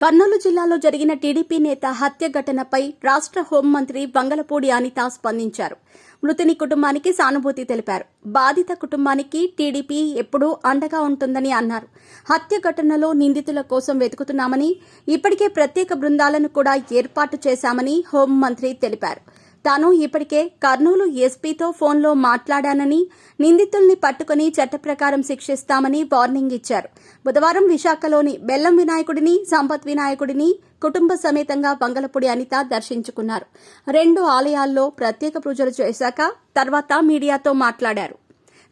కర్నూలు జిల్లాలో జరిగిన టీడీపీ నేత హత్య ఘటనపై రాష్ట్ర హోంమంత్రి వంగలపూడి అనిత స్పందించారు. మృతుని కుటుంబానికి సానుభూతి తెలిపారు. బాధిత కుటుంబానికి టీడీపీ ఎప్పుడూ అండగా ఉంటుందని అన్నారు. హత్య ఘటనలో నిందితుల కోసం వెతుకుతున్నామని, ఇప్పటికే ప్రత్యేక బృందాలను కూడా ఏర్పాటు చేశామని హోంమంత్రి తెలిపారు. తాను ఇప్పటికే కర్నూలు ఎస్పీతో ఫోన్లో మాట్లాడానని, నిందితుల్ని పట్టుకుని చట్ట ప్రకారం శిక్షిస్తామని వార్నింగ్ ఇచ్చారు. బుధవారం విశాఖలోని బెల్లం వినాయకుడిని, సంపత్ వినాయకుడిని కుటుంబ సమేతంగా వంగలపూడి అనిత దర్శించుకున్నారు. 2 ఆలయాల్లో ప్రత్యేక పూజలు చేశాక తర్వాత మీడియాతో మాట్లాడారు.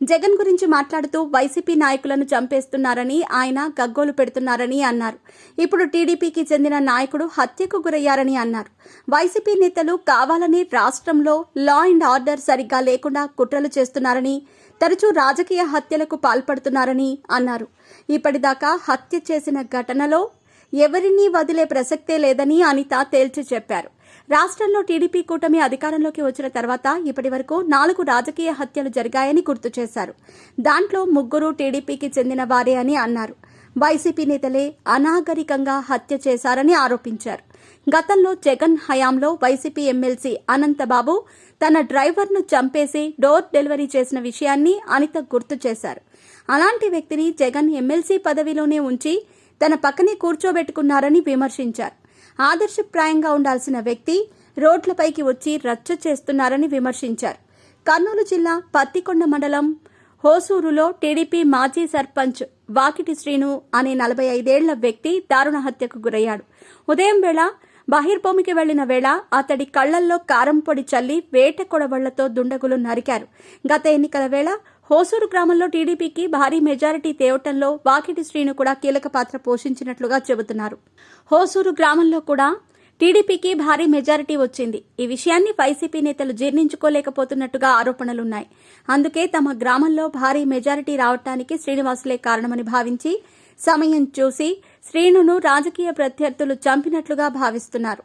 జగన్ గురించి మాట్లాడుతూ వైసీపీ నాయకులను చంపేస్తున్నారని, ఆయన గగ్గోలు పెడుతున్నారని అన్నారు. ఇప్పుడు టీడీపీకి చెందిన నాయకుడు హత్యకు గురయ్యారని అన్నారు. వైసీపీ నేతలు కావాలని రాష్ట్రంలో లా అండ్ ఆర్డర్ సరిగ్గా లేకుండా కుట్రలు చేస్తున్నారని, తరచూ రాజకీయ హత్యలకు పాల్పడుతున్నారని అన్నారు. ఇప్పటిదాకా హత్య చేసిన ఘటనలో ఎవరినీ వదిలే ప్రసక్తే లేదని అనిత తేల్చి చెప్పారు. రాష్ట్రంలో టీడీపీ కూటమి అధికారంలోకి వచ్చిన తర్వాత ఇప్పటి వరకు 4 రాజకీయ హత్యలు జరిగాయని గుర్తు చేశారు. దాంట్లో 3 టీడీపీకి చెందిన వారే అని అన్నారు. వైసీపీ నేతలే అనాగరికంగా హత్య చేశారని ఆరోపించారు. గతంలో జగన్ హయాంలో వైసీపీ ఎమ్మెల్సీ అనంతబాబు తన డ్రైవర్ను చంపేసి డోర్ డెలివరీ చేసిన విషయాన్ని అనిత గుర్తు చేశారు. అలాంటి వ్యక్తిని జగన్ ఎమ్మెల్సీ పదవిలోనే ఉంచి తన పక్కనే కూర్చోబెట్టుకున్నారని విమర్శించారు. ఆదర్శప్రాయంగా ఉండాల్సిన వ్యక్తి రోడ్లపైకి వచ్చి రచ్చ చేస్తున్నారని విమర్శించారు. కర్నూలు జిల్లా పత్తికొండ మండలం హోసూరులో టీడీపీ మాజీ సర్పంచ్ వాకిటి శ్రీను అనే 45 ఏళ్ల వ్యక్తి దారుణ హత్యకు గురయ్యాడు. ఉదయం వేళ బహిర్భూమికి వెళ్లిన వేళ అతడి కళ్లల్లో కారం పొడి చల్లి వేట కొడవళ్లతో దుండగులు నరికారు. గత ఎన్నికల వేళ హోసూరు గ్రామంలో టీడీపీకి భారీ మెజారిటీ తేవటంలో వాకిటి శ్రీను కూడా కీలక పాత్ర పోషించినట్లుగా చెబుతున్నారు. హోసూరు గ్రామంలో కూడా టీడీపీకి భారీ మెజారిటీ వచ్చింది. ఈ విషయాన్ని వైసీపీ నేతలు జీర్ణించుకోలేకపోతున్నట్టుగా ఆరోపణలున్నాయి. అందుకే తమ గ్రామంలో భారీ మెజారిటీ రావటానికి శ్రీనివాసులే కారణమని భావించి సమయం చూసి శ్రీనును రాజకీయ ప్రత్యర్థులు చంపినట్లుగా భావిస్తున్నారు.